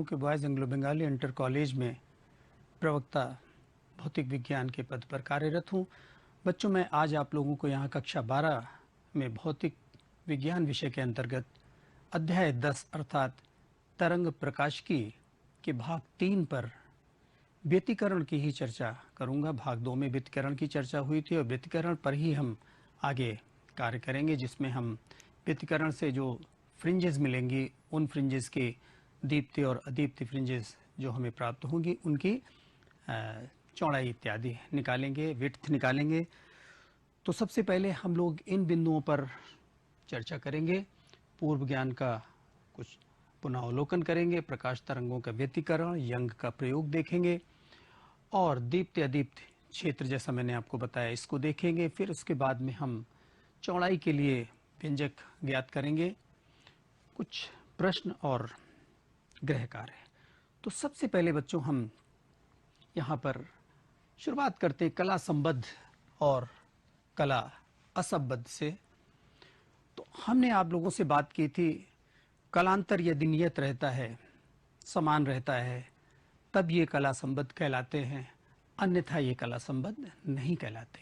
के boys Anglo Bengali inter college में प्रवक्ता भौतिक विज्ञान के पद पर कार्यरत हूँ। बच्चों, मैं आज आप लोगों को यहाँ कक्षा 12 में भौतिक विज्ञान विषय के अंतर्गत अध्याय 10 अर्थात तरंग प्रकाशिकी के भाग 3 पर व्यतिकरण की ही चर्चा करूँगा। भाग 2 में व्यतिकरण की चर्चा हुई थी और व्यतिकरण पर ही हम आगे कार्य करेंगे, जिसमें हम व्यतिकरण से जो फ्रिंजेस मिलेंगी उन फ्रिंजेस के दीप्ति और अदीप्ति फ्रिंजेस जो हमें प्राप्त होंगी उनकी चौड़ाई इत्यादि निकालेंगे, विड्थ निकालेंगे। तो सबसे पहले हम लोग इन बिंदुओं पर चर्चा करेंगे। पूर्व ज्ञान का कुछ पुनरावलोकन करेंगे, प्रकाश तरंगों का व्यतिकरण, यंग का प्रयोग देखेंगे और दीप्ति अदीप्ति क्षेत्र जैसा मैंने आपको बताया इसको देखेंगे। फिर उसके बाद में हम चौड़ाई के लिए व्यंजक ज्ञात करेंगे, कुछ प्रश्न और गृह कार्य। तो सबसे पहले बच्चों हम यहाँ पर शुरुआत करते हैं कला संबद्ध और कला असंबद्ध से। तो हमने आप लोगों से बात की थी कलांतर यदि नियत रहता है, समान रहता है, तब ये कला संबद्ध कहलाते हैं, अन्यथा ये कला संबद्ध नहीं कहलाते।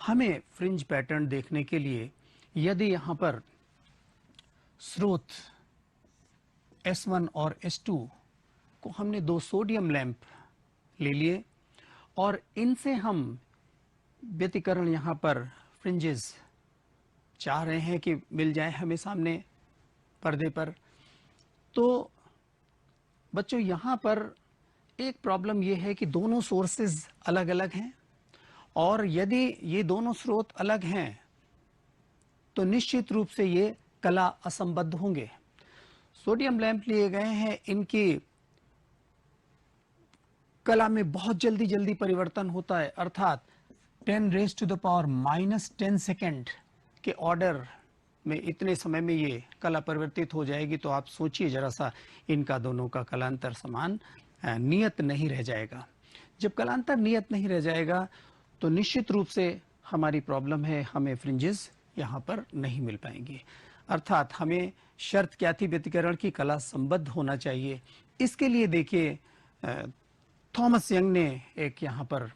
हमें फ्रिंज पैटर्न देखने के लिए यदि यहाँ पर स्रोत S1 और S2 को हमने 2 सोडियम लैंप ले लिए और इनसे हम व्यतिकरण यहाँ पर फ्रिंजेस चाह रहे हैं कि मिल जाए हमें सामने पर्दे पर। तो बच्चों यहाँ पर एक प्रॉब्लम ये है कि दोनों सोर्सेज अलग अलग हैं और यदि ये दोनों स्रोत अलग हैं तो निश्चित रूप से ये कला असंबद्ध होंगे। सोडियम लैंप लिए गए हैं, इनकी कला में बहुत जल्दी परिवर्तन होता है, अर्थात 10⁻⁻10 सेकेंड के ऑर्डर में इतने समय में ये कला परिवर्तित हो जाएगी। तो आप सोचिए जरा सा, इनका दोनों का कलांतर समान नियत नहीं रह जाएगा। जब कलांतर नियत नहीं रह जाएगा तो निश्चित रूप से हमारी प्रॉब्लम है, हमें फ्रिंजेस यहाँ पर नहीं मिल पाएंगे। अर्थात हमें शर्त क्या थी, व्यतिकरण की कला संबद्ध होना चाहिए। इसके लिए देखिए थॉमस यंग ने एक यहाँ पर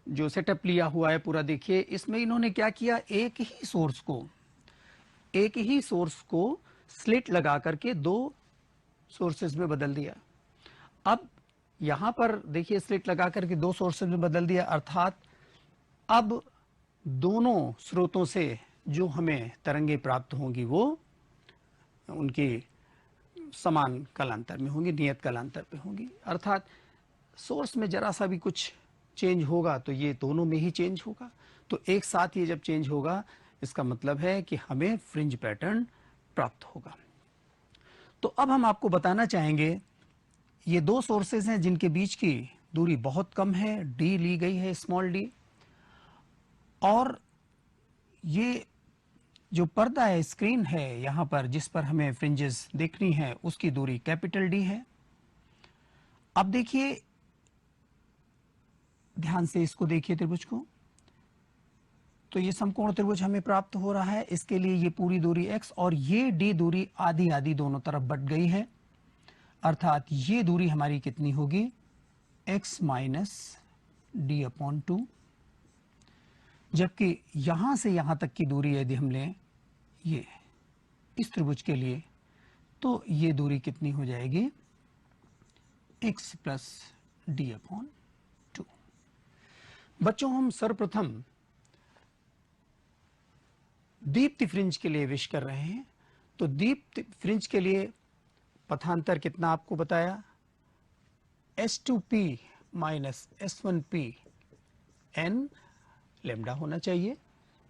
जो सेटअप लिया हुआ है पूरा, देखिए इसमें इन्होंने क्या किया, एक ही सोर्स को स्लिट लगा करके 2 सोर्सेज में बदल दिया। अब यहाँ पर देखिए स्लिट लगा करके 2 सोर्सेज में बदल दिया, अर्थात अब दोनों स्रोतों से जो हमें तरंगे प्राप्त होंगी वो उनकी समान कलांतर में होंगी, नियत कलांतर पे होंगी। अर्थात सोर्स में जरा सा भी कुछ चेंज होगा तो ये दोनों में ही चेंज होगा। तो एक साथ ये जब चेंज होगा इसका मतलब है कि हमें फ्रिंज पैटर्न प्राप्त होगा। तो अब हम आपको बताना चाहेंगे, ये 2 सोर्सेज हैं जिनके बीच की दूरी बहुत कम है, d ली गई है स्मॉल d, और ये जो पर्दा है, स्क्रीन है यहाँ पर जिस पर हमें फ्रिंजेस देखनी है, उसकी दूरी कैपिटल D है। अब देखिए ध्यान से इसको देखिए त्रिभुज को, तो ये समकोण त्रिभुज हमें प्राप्त हो रहा है। इसके लिए ये पूरी दूरी x और ये d दूरी आधी आधी दोनों तरफ बट गई है, अर्थात ये दूरी हमारी कितनी होगी, x - d/2। जबकि यहां से यहां तक की दूरी यदि हम लें ये इस त्रिभुज के लिए, तो ये दूरी कितनी हो जाएगी, x + d/2। बच्चों, हम सर्वप्रथम दीप्ति फ्रिंज के लिए विश कर रहे हैं। तो दीप्ति फ्रिंज के लिए पथांतर कितना आपको बताया, S2p - S1p n लैम्डा होना चाहिए,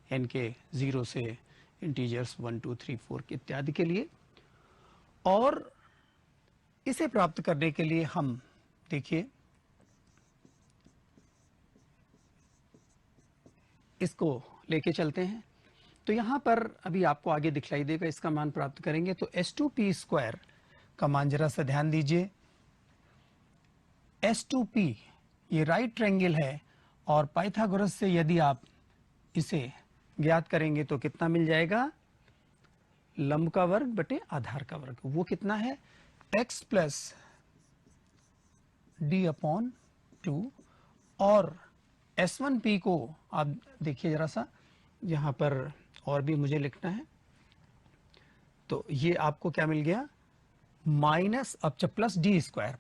n के 0 से इंटीजर्स 1 2 3 4 इत्यादि के लिए। और इसे प्राप्त करने के लिए हम देखिए इसको लेके चलते हैं। तो यहाँ पर अभी आपको आगे दिखलाई देगा, इसका मान प्राप्त करेंगे। तो S2p² का मान जरा सा ध्यान दीजिए। S2p ये राइट ट्रायंगल है और पाइथागोरस से यदि आप इसे ज्ञात करेंगे तो कितना मिल जाएगा, लंब का वर्ग बटे आधार का वर्ग, वो कितना है x प्लस डी अपॉन 2। और S1P को आप देखिए जरा सा, यहाँ पर और भी मुझे लिखना है, तो ये आपको क्या मिल गया माइनस, अब जब प्लस डी स्क्वायर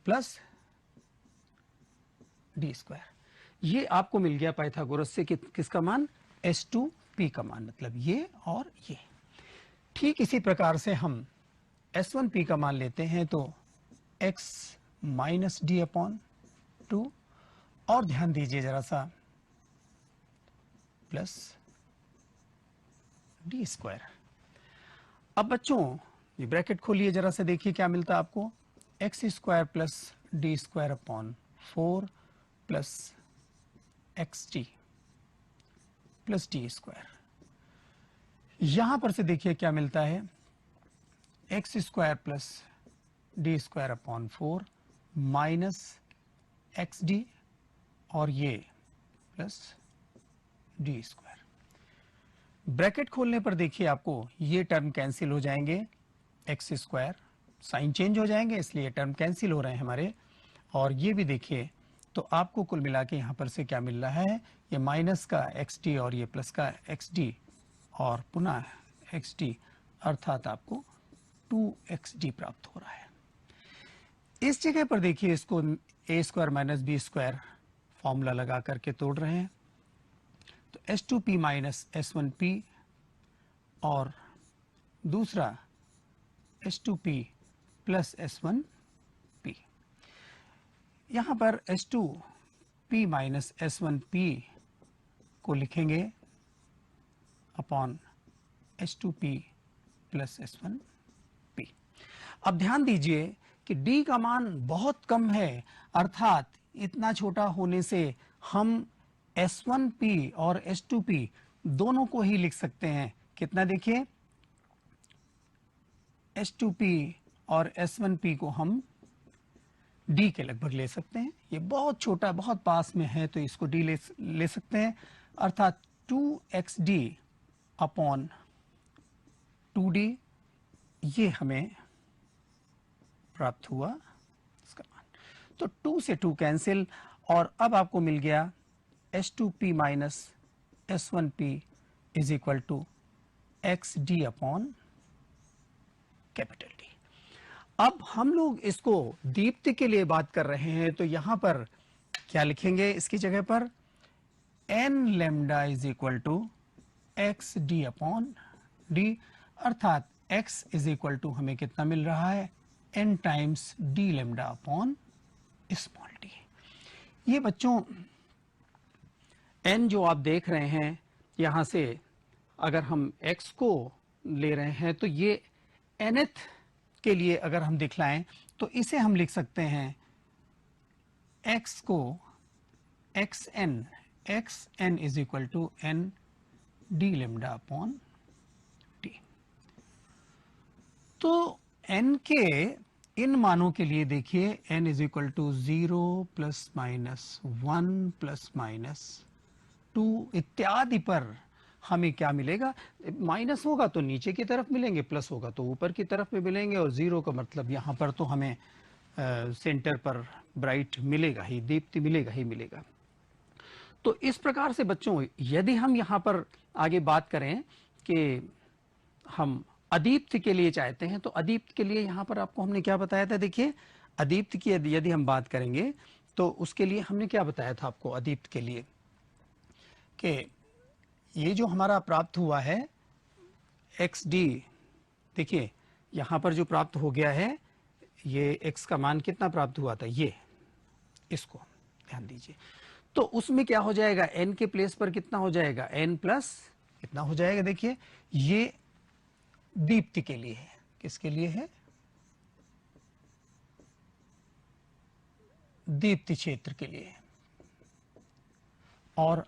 ये आपको मिल गया पाइथागोरस से किसका मान S2P का मान, मतलब ये और ये। ठीक इसी प्रकार से हम S1P का मान लेते हैं तो x माइनस डी अपॉन 2, और ध्यान दीजिए जरा सा प्लस डी स्क्वायर। अब बच्चों ये ब्रैकेट खोलिए जरा से, देखिए क्या मिलता है आपको, x square plus D square upon 4 plus x T plus D square. यहां पर से देखिए क्या मिलता है, x square plus D square upon 4 minus x D, और ये प्लस डी स्क्वायर। ब्रैकेट खोलने पर देखिए आपको ये टर्म कैंसिल हो जाएंगे, एक्स स्क्वायर साइन चेंज हो जाएंगे, इसलिए टर्म कैंसिल हो रहे हैं हमारे। और ये भी देखिए तो आपको कुल मिला के यहाँ पर से क्या मिल रहा है, ये माइनस का एक्स टी और ये प्लस का एक्स डी और पुनः एक्स डी, अर्थात आपको 2xd प्राप्त हो रहा है। इस जगह पर देखिए इसको A square minus B square formula लगा करके तोड़ रहे हैं, तो S2P माइनस S1P और दूसरा S2P प्लस S1P। यहां पर S2P माइनस S1P को लिखेंगे अपॉन S2P प्लस S1P। अब ध्यान दीजिए कि D का मान बहुत कम है, अर्थात इतना छोटा होने से हम S1P और S2P दोनों को ही लिख सकते हैं। कितना देखिए, S2P और S1P को हम D के लगभग ले सकते हैं। ये बहुत छोटा, बहुत पास में है, तो इसको D ले सकते हैं, अर्थात 2xD अपॉन 2D ये हमें प्राप्त हुआ इसका मान। तो 2 से 2 कैंसिल, और अब आपको मिल गया S2P minus S1P is equal to XD upon capital D। अब हम लोग इसको दीप्ति के लिए बात कर रहे हैं, तो यहां पर क्या लिखेंगे इसकी जगह पर, n lambda is equal to XD upon D, अर्थात x इज इक्वल टू हमें कितना मिल रहा है, n times d lambda upon small d। ये बच्चों n जो आप देख रहे हैं यहां से, अगर हम x को ले रहे हैं तो ये nth के लिए अगर हम दिखलाएं तो इसे हम लिख सकते हैं x को xn is equal to n d lambda upon d। तो n के इन मानों के लिए देखिए n is equal to 0 plus minus 1 plus minus 2 इत्यादि पर हमें क्या मिलेगा, माइनस होगा तो नीचे की तरफ मिलेंगे, प्लस होगा तो ऊपर की तरफ में मिलेंगे, और जीरो का मतलब यहाँ पर तो हमें सेंटर पर ब्राइट मिलेगा ही, दीप्ति मिलेगा ही मिलेगा। तो इस प्रकार से बच्चों यदि हम यहाँ पर आगे बात करें कि हम अदीप्ति के लिए चाहते हैं, तो अदीप्ति के लिए यहाँ पर आपको हमने क्या बताया था, देखिए अदीप्ति की यदि हम बात करेंगे तो उसके लिए हमने क्या बताया था आपको अदीप्ति के लिए, कि ये जो हमारा प्राप्त हुआ है XD, देखिए यहाँ पर जो प्राप्त हो गया है, ये x का मान कितना प्राप्त हुआ था, ये इसको ध्यान दीजिए, तो उसमें क्या हो जाएगा, n के प्लेस पर कितना हो जाएगा, n प्लस कितना हो जाएगा, देखिए ये दीप्ति के लिए है, किसके लिए है, दीप्ति क्षेत्र के लिए, और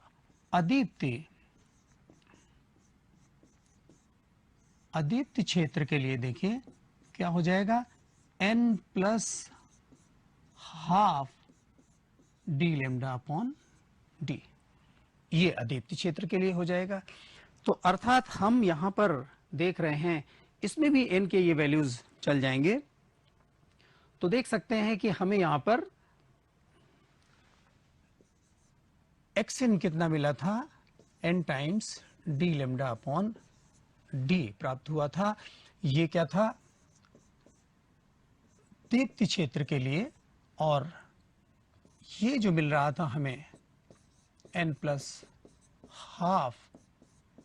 अदीप्ति क्षेत्र के लिए देखिए क्या हो जाएगा, n plus half d lambda upon d, ये अदीप्ति क्षेत्र के लिए हो जाएगा। तो अर्थात हम यहाँ पर देख रहे हैं इसमें भी n के ये वैल्यूज चल जाएंगे। तो देख सकते हैं कि हमें यहां पर xn कितना मिला था, n times d lambda upon d प्राप्त हुआ था। ये क्या था, दीप्ति क्षेत्र के लिए, और ये जो मिल रहा था हमें n plus half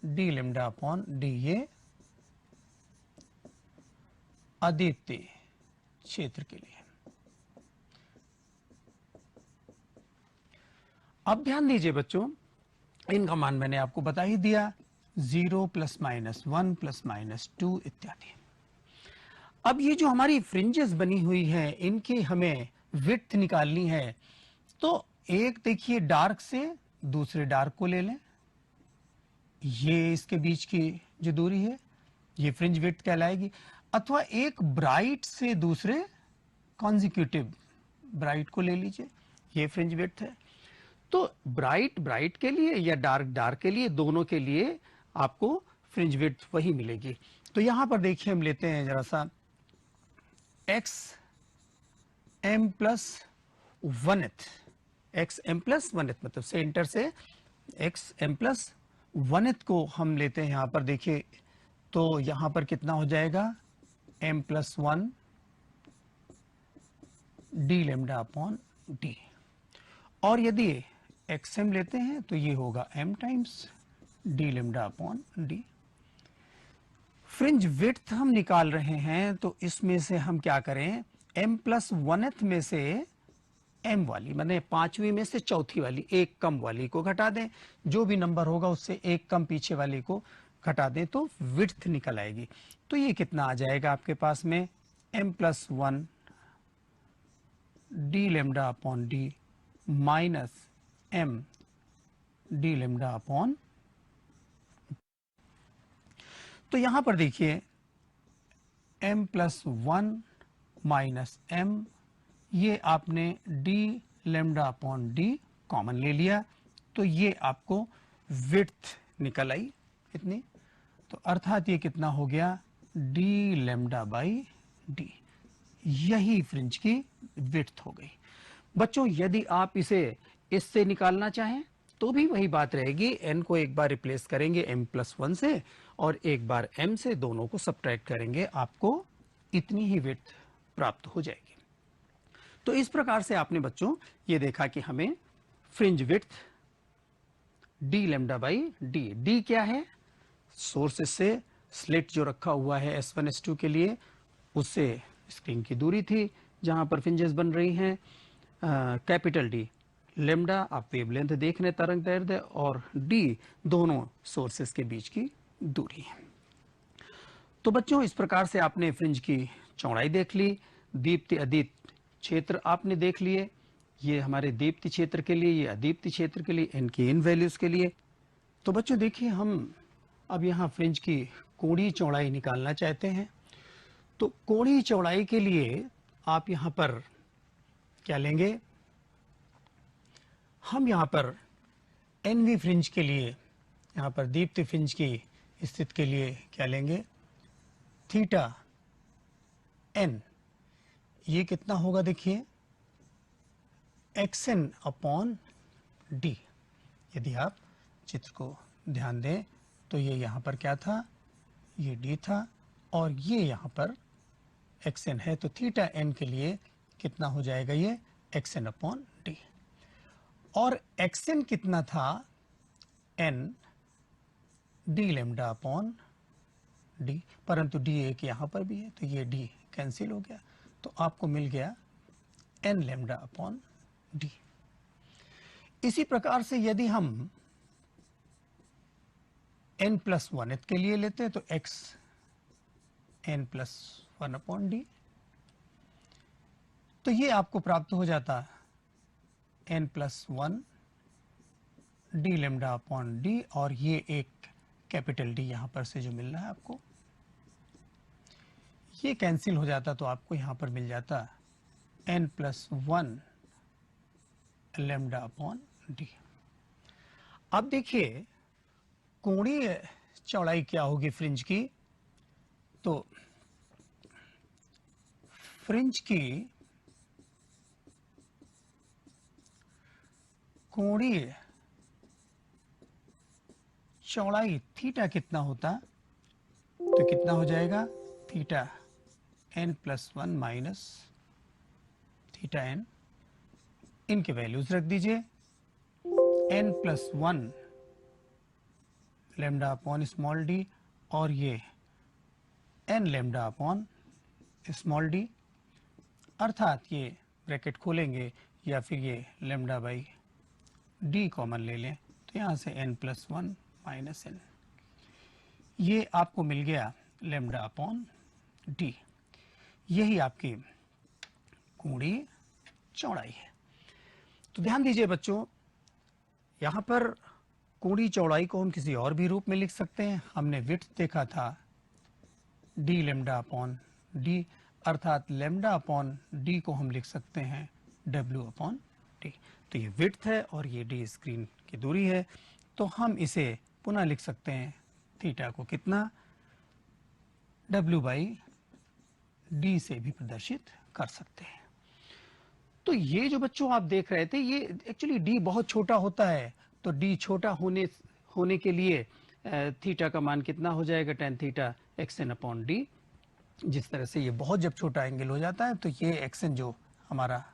d lambda upon d, ये अदीप्ति क्षेत्र के लिए। अब ध्यान दीजिए बच्चों, इनका मान मैंने आपको बता ही दिया, 0 प्लस माइनस 1 प्लस माइनस 2 इत्यादि। अब ये जो हमारी फ्रिंजेस बनी हुई है, इनकी हमें विड्थ निकालनी है। तो एक देखिए डार्क से दूसरे डार्क को ले लें, ये इसके बीच की जो दूरी है ये फ्रिंज विड्थ कहलाएगी। अथवा एक ब्राइट से दूसरे कॉन्जिक्यूटिव ब्राइट को ले लीजिए, ये फ्रिंज विड्थ है। तो ब्राइट ब्राइट के लिए या डार्क डार्क के लिए, दोनों के लिए आपको फ्रिंज विड्थ वही मिलेगी। तो यहां पर देखिए हम लेते हैं जरा सा x M plus वनथ, x M plus वनथ मतलब सेंटर से एक्स एम प्लस वनथ को हम लेते हैं यहां पर। देखिए तो यहां पर कितना हो जाएगा, M plus 1 D lambda upon D. और यदि एक्सएम लेते हैं तो ये होगा m times D lambda upon D. Fringe width हम निकाल रहे हैं, तो इसमें से हम क्या करें, m प्लस वनथ में से m वाली, माने पांचवी में से चौथी वाली, एक कम वाली को घटा दें। जो भी नंबर होगा उससे एक कम पीछे वाली को घटा दें तो विड्थ निकल आएगी। तो ये कितना आ जाएगा आपके पास में, m plus 1 D lambda upon D minus m D lambda upon. तो यहां पर देखिए m प्लस 1 माइनस m, ये आपने d lambda upon d common ले लिया, तो ये आपको विड्थ निकल आई इतनी। तो अर्थात ये कितना हो गया, d लेमडा बाई d, यही फ्रिंज की विड्थ हो गई। बच्चों यदि आप इसे इससे निकालना चाहें तो भी वही बात रहेगी, n को एक बार रिप्लेस करेंगे m प्लस 1 से और एक बार m से, दोनों को सब्ट्रैक्ट करेंगे, आपको इतनी ही विड्थ प्राप्त हो जाएगी। तो इस प्रकार से आपने बच्चों ये देखा कि हमें fringe width d lambda by d, d क्या है, सोर्सेस से स्लिट जो रखा हुआ है S1 S2 के लिए, उससे स्क्रीन की दूरी थी जहां पर फ्रिंजेस बन रही हैं। कैपिटल डी लेमडा आप वेवलेंथ देख रहे तरंग दैर्ध्य, और डी दोनों सोर्सेस के बीच की दूरी है। तो बच्चों इस प्रकार से आपने फ्रिंज की चौड़ाई देख ली, दीप्ति अदीप्त क्षेत्र आपने देख लिए, ये हमारे दीप्ति क्षेत्र के लिए, ये अदीप्ति क्षेत्र के लिए, इनकी इन वैल्यूज के लिए। तो बच्चों देखिए हम अब यहाँ फ्रिंज की कोणीय चौड़ाई निकालना चाहते हैं। तो कोणीय चौड़ाई के लिए आप यहाँ पर क्या लेंगे, हम यहाँ पर एनवी फ्रिंज के लिए, यहाँ पर दीप्ति फ्रिंज की स्थिति के लिए क्या लेंगे, थीटा एन, ये कितना होगा देखिए, एक्स एन अपॉन डी। यदि आप चित्र को ध्यान दें तो ये यहाँ पर क्या था, ये डी था, और ये यहाँ पर एक्स एन है। तो थीटा एन के लिए कितना हो जाएगा, ये एक्स एन अपॉन डी। और एक्स एन कितना था, N D lambda upon D, परंतु डी एक यहाँ पर भी है तो ये डी कैंसिल हो गया, तो आपको मिल गया एन लेमडा अपॉन डी। इसी प्रकार से यदि हम एन प्लस 1 के लिए लेते हैं तो X N plus 1 upon D, तो ये आपको प्राप्त हो जाता N plus 1 D lambda upon D, और ये एक कैपिटल डी यहां पर से जो मिल रहा है आपको, ये कैंसिल हो जाता, तो आपको यहां पर मिल जाता N plus 1 lambda upon D. अब देखिए कोणीय चौड़ाई क्या होगी फ्रिंज की, तो फ्रिंज की कोणीय चौड़ाई थीटा कितना होता, तो कितना हो जाएगा theta n+1 minus theta n। इनके वैल्यूज रख दीजिए, n+1 lambda upon small D और ये n lambda upon small D, अर्थात ये ब्रैकेट खोलेंगे या फिर ये लैम्डा बाई डी कॉमन ले लें, तो यहाँ से n+1 माइनस n, ये आपको मिल गया लैम्डा अपॉन डी। यही आपकी कोणीय चौड़ाई है। तो ध्यान दीजिए बच्चों, यहाँ पर कोणीय चौड़ाई को हम किसी और भी रूप में लिख सकते हैं। हमने विड्थ देखा था डी लैम्डा अपॉन डी, अर्थात लैम्डा अपॉन डी को हम लिख सकते हैं डब्ल्यू अपॉन डी। तो ये विड्थ है और ये डी स्क्रीन की दूरी है, तो हम इसे पुनः लिख सकते हैं थीटा को कितना डब्ल्यू बाई डी से भी प्रदर्शित कर सकते हैं। तो ये जो बच्चों आप देख रहे थे, ये एक्चुअली डी बहुत छोटा होता है, तो डी छोटा होने के लिए थीटा का मान कितना हो जाएगा tan theta xn upon D. जिस तरह से ये बहुत जब छोटा एंगल हो जाता है तो ये xn जो हमारा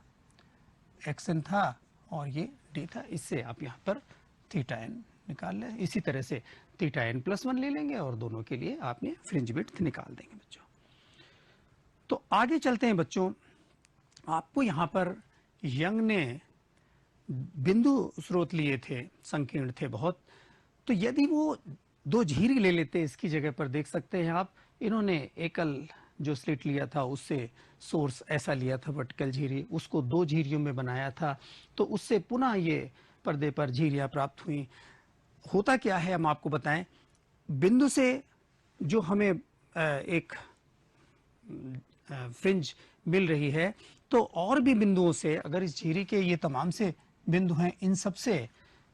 xn था और ये d था, इससे आप यहाँ पर थीटा n निकाल लें। इसी तरह से थीटा n+1 ले लेंगे और दोनों के लिए आप ये फ्रिंज विड्थ निकाल देंगे बच्चों। तो आगे चलते हैं बच्चों, आपको यहाँ पर यंग ने बिंदु स्रोत लिए थे, संकीर्ण थे बहुत, तो यदि वो दो झिरी ले लेते इसकी जगह पर, देख सकते हैं आप, इन्होंने एकल जो स्लिट लिया था उससे सोर्स ऐसा लिया था वर्टिकल झिरी, उसको दो झिरियों में बनाया था, तो उससे पुनः ये पर्दे पर झिरियाँ प्राप्त हुई। होता क्या है हम आपको बताएं, बिंदु से जो हमें एक फ्रिंज मिल रही है, तो और भी बिंदुओं से, अगर इस झिरी के ये तमाम से बिंदु हैं, इन सब से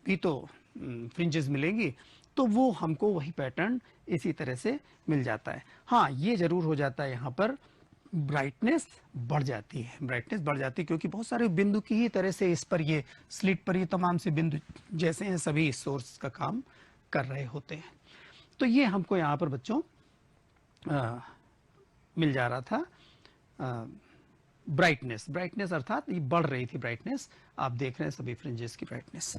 भी तो फ्रिंजेस मिलेंगी, तो वो हमको वही पैटर्न इसी तरह से मिल जाता है। हाँ, ये जरूर हो जाता है, यहाँ पर ब्राइटनेस बढ़ जाती है, ब्राइटनेस बढ़ जाती है, क्योंकि बहुत सारे बिंदु की ही तरह से इस पर ये स्लिट पर ये तमाम से बिंदु जैसे हैं सभी सोर्स का काम कर रहे होते हैं। तो ये हमको यहाँ पर बच्चों मिल जा रहा था ब्राइटनेस अर्थात ये बढ़ रही थी ब्राइटनेस। आप देख रहे हैं सभी फ्रिंजेस की ब्राइटनेस।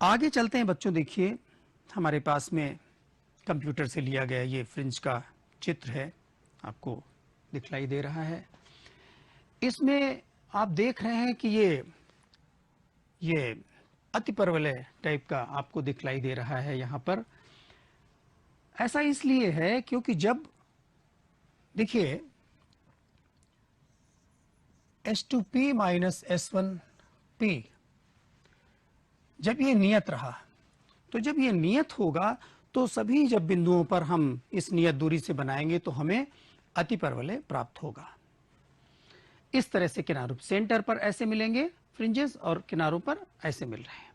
आगे चलते हैं बच्चों, देखिए हमारे पास में कंप्यूटर से लिया गया ये फ्रिंज का चित्र है, आपको दिखलाई दे रहा है। इसमें आप देख रहे हैं कि ये अतिपरवलय टाइप का आपको दिखलाई दे रहा है यहाँ पर। ऐसा इसलिए है क्योंकि जब देखिए S2P माइनस S1P जब ये नियत रहा, तो जब ये नियत होगा तो सभी जब बिंदुओं पर हम इस नियत दूरी से बनाएंगे तो हमें अतिपरवलय प्राप्त होगा। इस तरह से किनारों सेंटर पर ऐसे मिलेंगे फ्रिंजेस और किनारों पर ऐसे मिल रहे हैं।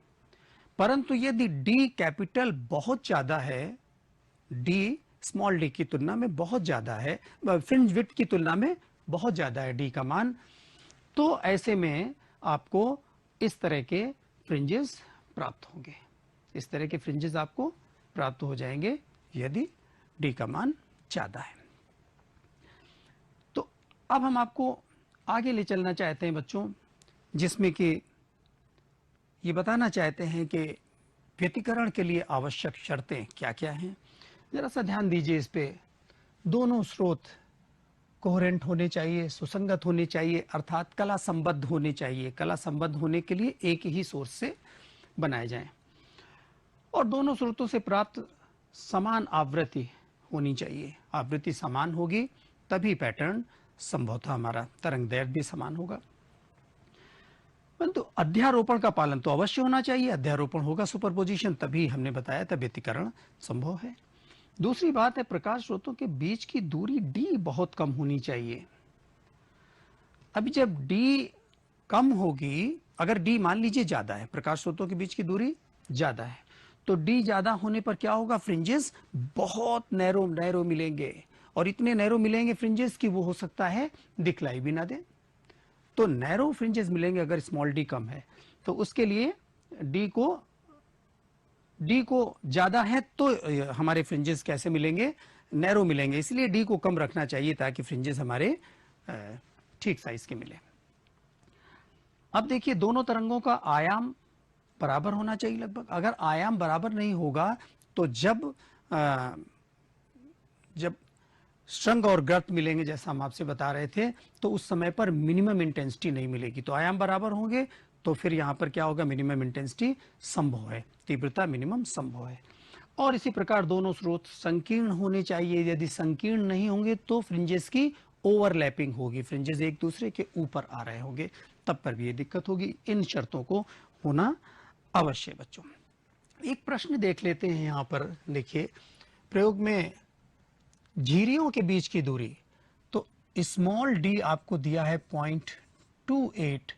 परंतु यदि D कैपिटल बहुत ज्यादा है, D स्मॉल d की तुलना में बहुत ज्यादा है, फ्रिंज विड्थ की तुलना में बहुत ज्यादा है D का मान, तो ऐसे में आपको इस तरह के फ्रिंजेस प्राप्त होंगे। इस तरह के फ्रिंजेस आपको प्राप्त हो जाएंगे यदि D का मान ज्यादा है। तो अब हम आपको आगे ले चलना चाहते हैं बच्चों, जिसमें कि ये बताना चाहते हैं कि व्यतिकरण के लिए आवश्यक शर्तें क्या क्या हैं। जरा सा ध्यान दीजिए इस पे। दोनों स्रोत कोहेरेंट होने चाहिए, सुसंगत होने चाहिए, अर्थात कला संबद्ध होने चाहिए। कला संबद्ध होने के लिए एक ही सोर्स से बनाए जाएं और दोनों स्रोतों से प्राप्त समान आवृत्ति होनी चाहिए। आवृत्ति समान होगी तभी पैटर्न संभवतः हमारा तरंग दैर्घ्य भी समान होगा। परंतु अध्यारोपण का पालन तो अवश्य होना चाहिए। अध्यारोपण होगा सुपरपोजिशन, तभी हमने बताया था व्यतिकरण संभव है। दूसरी बात है प्रकाश स्रोतों के बीच की दूरी d बहुत कम होनी चाहिए। अभी जब d कम होगी, अगर d मान लीजिए ज्यादा है, प्रकाश स्रोतों के बीच की दूरी ज्यादा है, तो d ज्यादा होने पर क्या होगा, फ्रिंजेस बहुत नैरो मिलेंगे और इतने नैरो मिलेंगे फ्रिंजेस कि वो हो सकता है दिखलाई भी ना दे। तो नैरो फ्रिंजेस मिलेंगे अगर स्मॉल डी कम है, तो उसके लिए डी को ज्यादा है तो हमारे फ्रिंजेस कैसे मिलेंगे, नैरो मिलेंगे। इसलिए डी को कम रखना चाहिए ताकि फ्रिंजेस हमारे ठीक साइज के मिले। अब देखिए दोनों तरंगों का आयाम बराबर होना चाहिए लगभग। अगर आयाम बराबर नहीं होगा तो जब श्रृंग और गर्त मिलेंगे, जैसा हम आपसे बता रहे थे, तो उस समय पर मिनिमम इंटेंसिटी नहीं मिलेगी। तो आयाम बराबर होंगे तो फिर यहां पर क्या होगा, मिनिमम इंटेंसिटी संभव है, तीव्रता मिनिमम संभव है। और इसी प्रकार दोनों स्रोत संकीर्ण होने चाहिए। यदि संकीर्ण नहीं होंगे तो फ्रिंजेस की ओवरलैपिंग होगी, फ्रिंजेस एक दूसरे के ऊपर आ रहे होंगे, तब पर भी ये दिक्कत होगी। इन शर्तों को होना अवश्य है बच्चों। एक प्रश्न देख लेते हैं यहां पर। देखिए प्रयोग में झिर्रियों के बीच की दूरी, तो स्मॉल डी आपको दिया है 0.28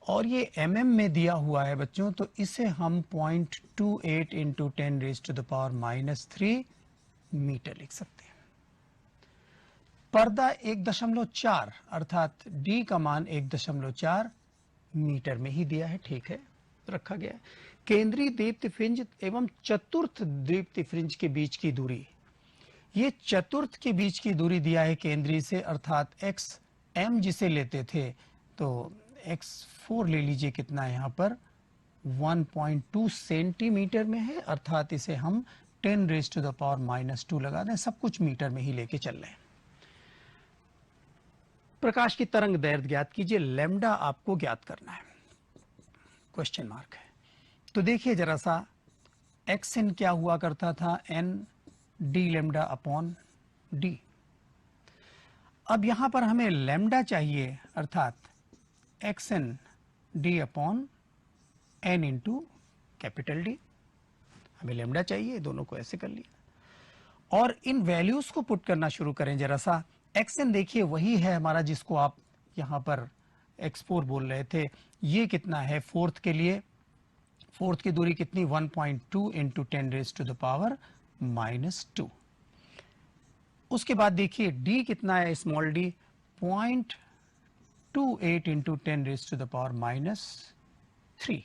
और ये mm में दिया हुआ है बच्चों, तो इसे हम 0.28 इंटू 10⁻³ मीटर लिख सकते हैं। पर्दा 1.4 अर्थात डी का मान 1.4 मीटर में ही दिया है, ठीक है, रखा गया है। केंद्रीय दीप्ति फ्रिंज एवं चतुर्थ दीप्ति फ्रिंज के बीच की दूरी, ये चतुर्थ के बीच की दूरी दिया है केंद्रीय से, अर्थात एक्स एम जिसे लेते थे तो x4 ले लीजिए, कितना है यहाँ पर 1.2 सेंटीमीटर में है, अर्थात इसे हम 10⁻² लगा दें। सब कुछ मीटर में ही लेके चल रहे हैं। प्रकाश की तरंग दैर्ध्य ज्ञात कीजिए, लैम्डा आपको ज्ञात करना है, क्वेश्चन मार्क है। तो देखिए जरा सा, एक्स एन क्या हुआ करता था, N D lambda upon D. अब यहां पर हमें लैम्डा चाहिए, अर्थात X N D upon N into capital D. हमें लैम्डा चाहिए, दोनों को ऐसे कर लिया और इन वैल्यूज को पुट करना शुरू करें। जरा सा एक्स एन देखिए वही है हमारा जिसको आप यहां पर x4 बोल रहे थे। ये कितना है फोर्थ के लिए, फोर्थ की दूरी कितनी, 1.2 इंटू 10⁻²। उसके बाद देखिए d कितना है, small d 0.28 into 10⁻³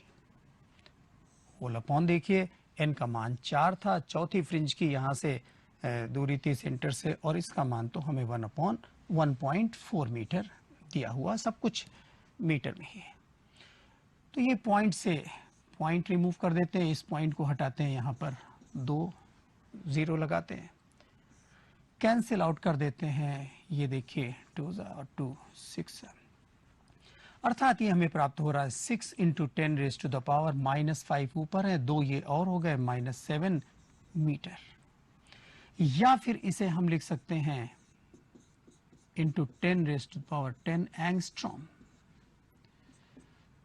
whole upon, देखिए n का मान 4 था, चौथी फ्रिंज की यहां से दूरी थी सेंटर से, और इसका मान तो हमें 1/1.4 मीटर दिया हुआ, सब कुछ मीटर में ही है। तो ये पॉइंट से पॉइंट रिमूव कर देते हैं, इस पॉइंट को हटाते हैं, यहाँ पर 2 0 लगाते हैं, कैंसिल आउट कर देते हैं। ये देखिए 2 और 2 6, अर्थात ये हमें प्राप्त हो रहा है 6 इंटू 10⁻⁻5 ऊपर है, 2 ये और हो गए -7 मीटर। या फिर इसे हम लिख सकते हैं इंटू 10⁻10 एंगस्ट्रॉम।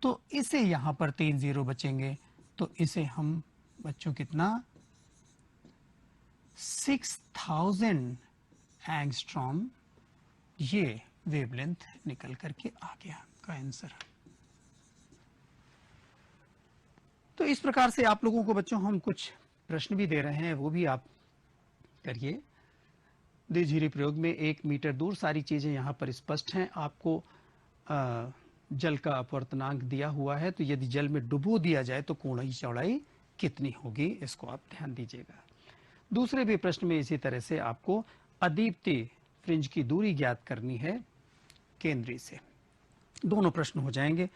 तो इसे यहां पर 3 0 बचेंगे, तो इसे हम बच्चों कितना 6000 एंगस्ट्रॉम, ये वेवलेंथ निकल करके आ गया का आंसर। तो इस प्रकार से आप लोगों को बच्चों हम कुछ प्रश्न भी दे रहे हैं, वो भी आप करिए। द्विध्रुवीय प्रयोग में 1 मीटर दूर, सारी चीजें यहाँ पर स्पष्ट हैं। आपको जल का अपवर्तनांक दिया हुआ है, तो यदि जल में डुबो दिया जाए तो कोणीय चौड़ाई कितनी होगी, इसको आप ध्यान दीजिएगा। दूसरे भी प्रश्न में इसी तरह से आपको अदीप्ति फ्रिंज की दूरी ज्ञात करनी है केंद्रीय से। दोनों प्रश्न हो जाएंगे।